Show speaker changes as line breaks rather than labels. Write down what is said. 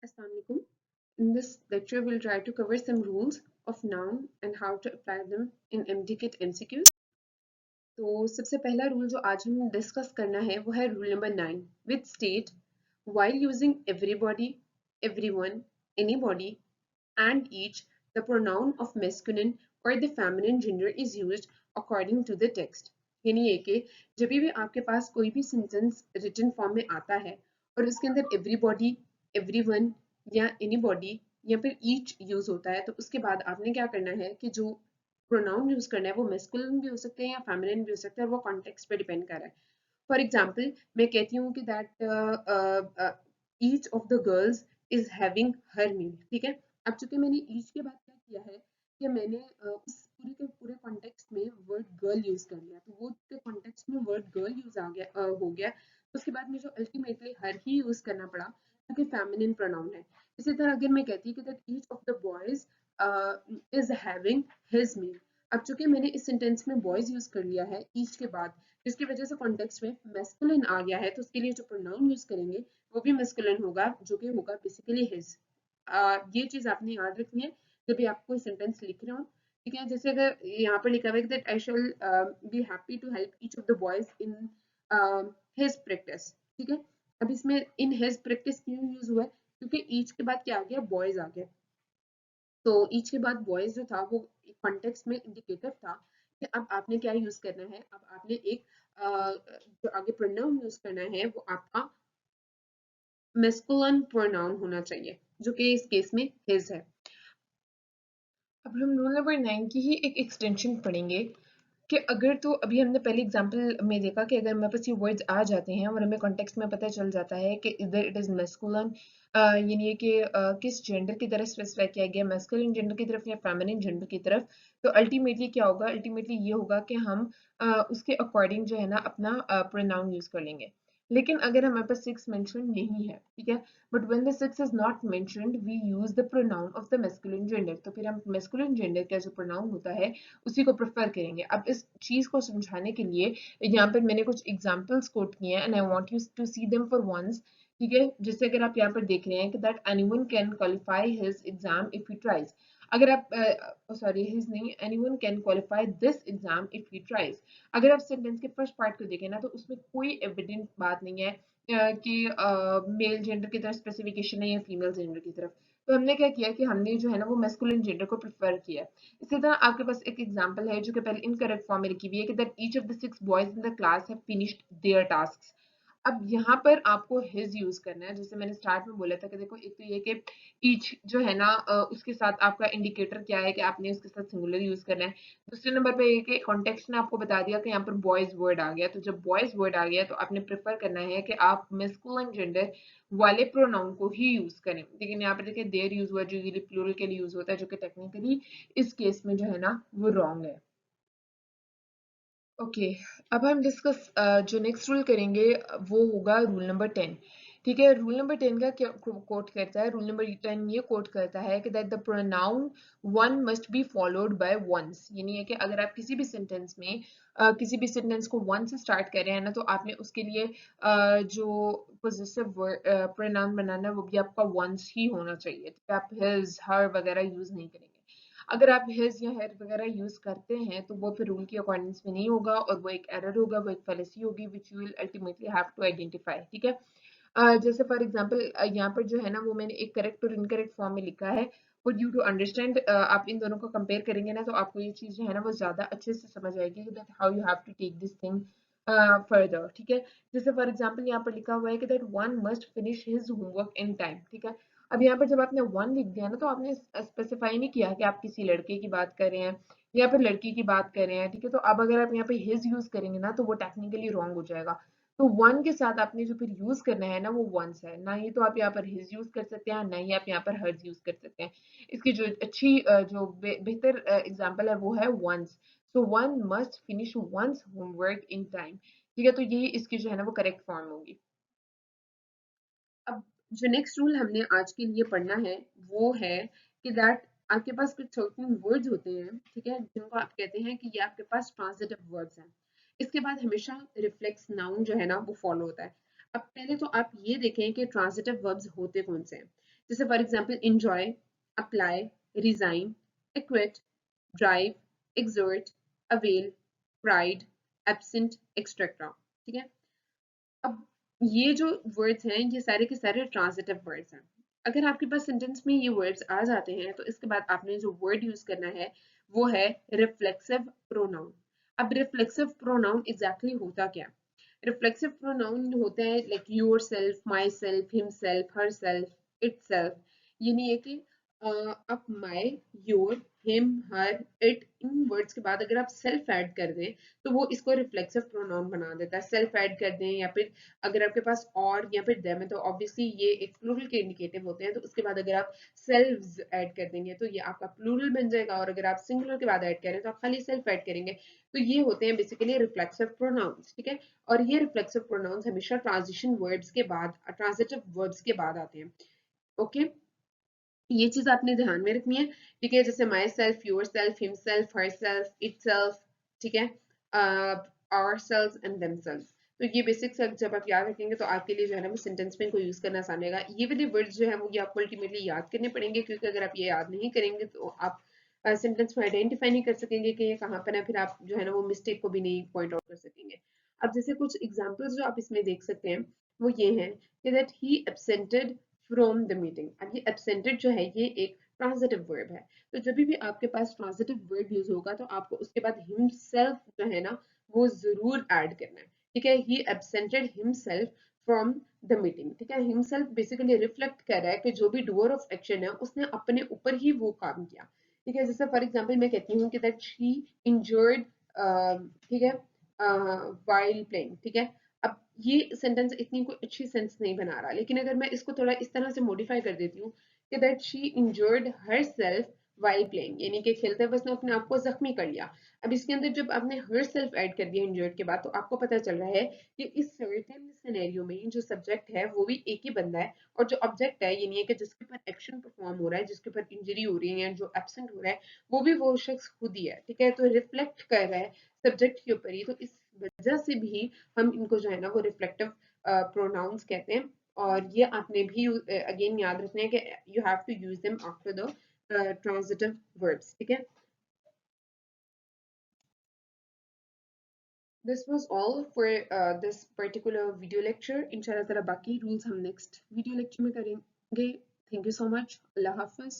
Assalamualaikum. In this lecture, we'll try to cover some rules of noun and how to apply them in MDKit MCQs. तो सबसे पहला rule जो आज हम discuss करना है वो है rule number 9 which state while using everybody, everyone, anybody and each, the pronoun of masculine or the feminine gender is used according to the text. यानी ये कि जब भी आपके पास कोई भी सेंटेंस रिटन फॉर्म में आता है और उसके अंदर everybody, everyone या anybody या फिर each यूज होता है तो उसके बाद आपने क्या करना है कि जो प्रोनाउन यूज करना है वो मेस्कुलिन भी हो सकते हैं या फेमिनिन भी हो सकता है, वो कॉन्टेक्स्ट पे डिपेंड कर रहा है. फॉर एग्जाम्पल मैं कहती हूँ कि that each of the girls is having her meal. ठीक है, अब चूंकि मैंने ईच के बाद क्या किया है कि मैंने उस पूरे के पूरे कॉन्टेक्स्ट में वर्ड गर्ल यूज कर लिया, तो वो कॉन्टेक्स्ट में वर्ड गर्ल यूज आ गया हो गया. उसके बाद मुझे अल्टीमेटली हर ही यूज करना पड़ा क्योंकि फेमिनिन प्रोनाउन है. इसी तरह अगर मैं कहती कि that each of the boys is having his meal, अब चूंकि मैंने इस सेंटेंस में बॉयज यूज कर लिया है ईच के बाद, जिसकी वजह से कॉन्टेक्स्ट में मैस्कुलिन आ गया है, तो उसके लिए जो प्रोनाउन यूज करेंगे वो भी मैस्कुलिन होगा, जो कि होगा बेसिकली हिज. ये चीज आपने याद रखनी है जब भी आप कोई सेंटेंस लिख रहे हो. ठीक है, जैसे अगर यहाँ पर लिखा हुआ है that I shall be happy to help each of the boys in his practice. ठीक है, अब इसमें इन हिज प्रैक्टिस क्यों यूज हुआ है, क्योंकि ईच के बाद क्या आ गया, बॉयज आ गया. तो ईच के बाद बॉयज जो था वो कॉन्टेक्स्ट में इंडिकेटिव था कि अब आपने क्या यूज करना है, अब आपने एक जो आगे प्रोनाउन यूज करना है वो आपका मैस्कुलिन प्रोनाउन होना चाहिए, जो कि इस केस में हिज है. अब हम रूल नंबर 9 की ही एक एक्सटेंशन पढ़ेंगे कि अगर तो अभी हमने पहले एग्जांपल में देखा कि अगर हमारे पास ये वर्ड्स आ जाते हैं और हमें कॉन्टेक्स्ट में पता चल जाता है कि इधर इट इज मैस्कुलिन, यानी कि किस जेंडर की तरफ स्पेसिफाई किया गया, मैस्कुलिन जेंडर की तरफ या फेमिनिन जेंडर की तरफ, तो अल्टीमेटली क्या होगा, अल्टीमेटली ये होगा कि हम उसके अकॉर्डिंग जो है ना अपना प्रोनाउन यूज कर लेंगे. लेकिन अगर हमारे पास सिक्स मेंशन नहीं है, ठीक है, but when the sex is not mentioned we use the pronoun of the masculine gender, तो फिर हम मैस्कुलिन जेंडर का जो प्रोनाउन होता है उसी को प्रेफर करेंगे. अब इस चीज को समझाने के लिए यहाँ पर मैंने कुछ एग्जांपल्स कोट किए हैं and I want you to see them for once. ठीक है, जैसे अगर आप यहाँ पर देख रहे हैं कि that anyone can qualify his exam if he tries. अगर आप सॉरी हिज नहीं, anyone can qualify this exam if he tries. अगर आप सेंटेंस के फर्स्ट पार्ट को देखें ना तो उसमें कोई एविडेंट बात नहीं है कि मेल जेंडर की तरफ स्पेसिफिकेशन है या फीमेल जेंडर की तरफ. तो हमने क्या किया कि हमने जो है ना वो मैस्कुलिन जेंडर को प्रेफर किया. इसी तरह आपके पास एक एग्जांपल है जो कि पहले इनकरेक्ट फॉर्म में लिखी हुई है कि that each of the six boys in the class have finished their tasks. अब यहाँ पर आपको हिज यूज करना है, जैसे मैंने स्टार्ट में बोला था कि देखो एक तो ये कि ईच जो है ना उसके साथ आपका इंडिकेटर क्या है कि आपने उसके साथ सिंगुलर यूज करना है. दूसरे नंबर पे ये कि कॉन्टेक्स्ट ने आपको बता दिया कि यहाँ पर बॉयज वर्ड आ गया, तो जब बॉयज वर्ड आ गया तो आपने प्रेफर करना है कि आप मैस्कुलिन जेंडर वाले प्रोनाउन को ही यूज करें. लेकिन यहाँ पर देखिए देयर यूज हुआ जो यूजुअली प्लूरल के लिए यूज होता है, जो कि टेक्निकली इस केस में जो है ना वो रॉन्ग है. ओके, अब हम डिस्कस जो नेक्स्ट रूल करेंगे वो होगा रूल नंबर 10. ठीक है, रूल नंबर 10 का क्या कोट करता है, रूल नंबर 10 ये कोट करता है कि that the pronoun one must be followed by one's. यानी है कि अगर आप किसी भी सेंटेंस में किसी भी सेंटेंस को वन से स्टार्ट कर रहे हैं ना तो आपने उसके लिए जो पोजेसिव प्रोनाउन बनाना है वो भी आपका वंस ही होना चाहिए. तो आप हिज हर वगैरह यूज नहीं करेंगे. अगर आप हिज या हर वगैरह यूज करते हैं तो वो फिर रूल की अकॉर्डिंग्स में नहीं होगा और वो एक एरर होगा, वो एक फेलेसी होगी which you will ultimately have to identify. ठीक है, जैसे फॉर एग्जांपल यहाँ पर जो है ना वो मैंने एक करेक्ट और इनकरेक्ट फॉर्म में लिखा है फॉर यू टू अंडरस्टैंड. आप इन दोनों को कंपेयर करेंगे ना तो आपको ये चीज जो है ना वो ज्यादा अच्छे से समझ आएगी that how you have to take this thing further. ठीक है, जैसे फॉर एग्जांपल यहाँ पर लिखा हुआ है कि that one must finish his homework in time. ठीक है, अब यहाँ पर जब आपने वन लिख दिया ना तो आपने स्पेसिफाई नहीं किया कि आप किसी लड़के की बात कर रहे हैं या फिर लड़की की बात कर रहे हैं. ठीक है, तो अब अगर आप यहाँ पे हिज यूज करेंगे ना तो वो टेक्निकली रॉन्ग हो जाएगा. तो वन के साथ आपने जो फिर यूज करना है ना वो वंस है ना, ही तो आप यहाँ पर हिज यूज कर सकते हैं ना ही आप यहाँ पर हर्ज यूज कर सकते हैं. इसकी जो अच्छी जो बेहतर एग्जांपल है वो है one's. So one must finish one's homework in time. ठीक है, तो यही इसकी जो है ना वो करेक्ट फॉर्म होगी. अब जो नेक्स्ट रूल हमने आज के लिए पढ़ना है वो है कि दैट आपके पास कुछ सर्टेन वर्ड्स होते हैं, ठीक है, जिनको आप कहते हैं कि ये आपके पास ट्रांजिटिव वर्ड्स हैं. इसके बाद हमेशा रिफ्लेक्स नाउन जो है ना वो फॉलो होता है. अब पहले तो आप ये देखें कि ट्रांजिटिव वर्ब्स होते कौन से हैं। जैसे for example enjoy, apply, resign, acquit, drive, exert, avail, pride, absent, etc. ठीक है। अब ये जो वर्ड्स हैं ये सारे के सारे ट्रांजिटिव वर्ड्स हैं। अगर आपके पास सेंटेंस में ये वर्ड्स आ जाते हैं तो इसके बाद आपने जो वर्ड यूज करना है वो है रिफ्लेक्सिव प्रोनाउन। अब रिफ्लेक्सिव प्रोनाउन एग्जैक्टली होता क्या? रिफ्लेक्सिव प्रोनाउन होते हैं like yourself, myself, himself, herself, itself. ये नहीं है कि अब my, your, him, her, it इन वर्ड्स के बाद अगर आप सेल्फ ऐड कर दें तो वो इसको रिफ्लेक्सिव प्रोनाउन बना देता है। सेल्फ ऐड कर दें या फिर अगर आपके पास और या फिर देम है तो ऑब्वियसली ये एक प्लूरल के इंडिकेटिव होते हैं, तो उसके बाद अगर आप सेल्व्स ऐड कर देंगे तो ये आपका प्लूरल बन जाएगा, और अगर आप सिंगुलर के बाद ऐड करें तो आप खाली सेल्फ ऐड करेंगे। तो ये होते हैं बेसिकली रिफ्लेक्सिव प्रोनाउंस, ठीक है। और ये रिफ्लेक्सिव प्रोनाउंस हमेशा ट्रांजिशन वर्ड्स के बाद, ट्रांजिटिव वर्ब्स के बाद आते हैं। ओके, ये चीज आपने ध्यान में रखनी है, ठीक है। जैसे myself, yourself, himself, herself, itself, ठीक है, ourself and themself. तो ये बेसिक्स जब आप याद रखेंगे तो आपके लिए जो है ना वो सेंटेंस में इनको यूज करना आसान रहेगा। ये वाले वर्ड्स जो है वो ये आपको अल्टीमेटली याद करने पड़ेंगे, क्योंकि अगर आप ये याद नहीं करेंगे तो आप सेंटेंस में आइडेंटिफाई नहीं कर सकेंगे कि ये कहाँ पर है, फिर आप जो है ना वो मिस्टेक को भी नहीं पॉइंट आउट कर सकेंगे। अब जैसे कुछ एग्जाम्पल्स जो आप इसमें देख सकते हैं वो ये हैं कि that he absented from the meeting. अब ये एब्सेंटेड जो है ये एक ट्रांजिटिव वर्ब है। तो जब भी आपके पास ट्रांजिटिव वर्ब यूज होगा तो आपको उसके बाद हिमसेल्फ जो है ना वो जरूर ऐड करना है, ठीक है। ही एब्सेंटेड हिमसेल्फ फ्रॉम द मीटिंग, ठीक है। हिमसेल्फ बेसिकली रिफ्लेक्ट कर रहा है कि जो भी डूअर ऑफ एक्शन है उसने अपने ऊपर ही वो काम किया, ठीक है। जैसे फॉर एग्जाम्पल मैं कहती हूँ कि दैट शी इंजर्ड, ठीक है, वाइल प्लेइंग, ठीक है। अब ये सेंटेंस इतनी कोई अच्छी सेंस नहीं बना रहा, लेकिन अगर मैं इसको थोड़ा इस तरह से मॉडिफाई कर देती हूँ कि that she injured her self while playing, यानी कि खेलते हुए उसने अपने आप को जख्मी कर लिया। अब इसके अंदर जब आपने हर सेल्फ ऐड कर दिया इंजर्ड के बाद तो आपको पता चल रहा है कि इस सर्टेन सिनेरियो में जो सब्जेक्ट है वो भी एक ही बंदा है, और जो ऑब्जेक्ट है यानी कि जिसके ऊपर एक्शन परफॉर्म हो रहा है, जिसके ऊपर इंजरी हो रही है या जो एब्सेंट हो रहा है वो भी वो शख्स खुद ही है, ठीक है। तो रिफ्लेक्ट कर रहा है सब्जेक्ट के ऊपर ही, तो इस वजह से भी हम इनको जो है ना वो रिफ्लेक्टिव प्रोनाउंस कहते हैं। और ये आपने भी अगेन याद रखना है कि you have to use them after the transitive verbs, ठीक है। This was all for this particular video lecture. इंशाल्लाह ताला बाकी रूल्स हम नेक्स्ट वीडियो लेक्चर में करेंगे। Thank you so much. Allah Hafiz.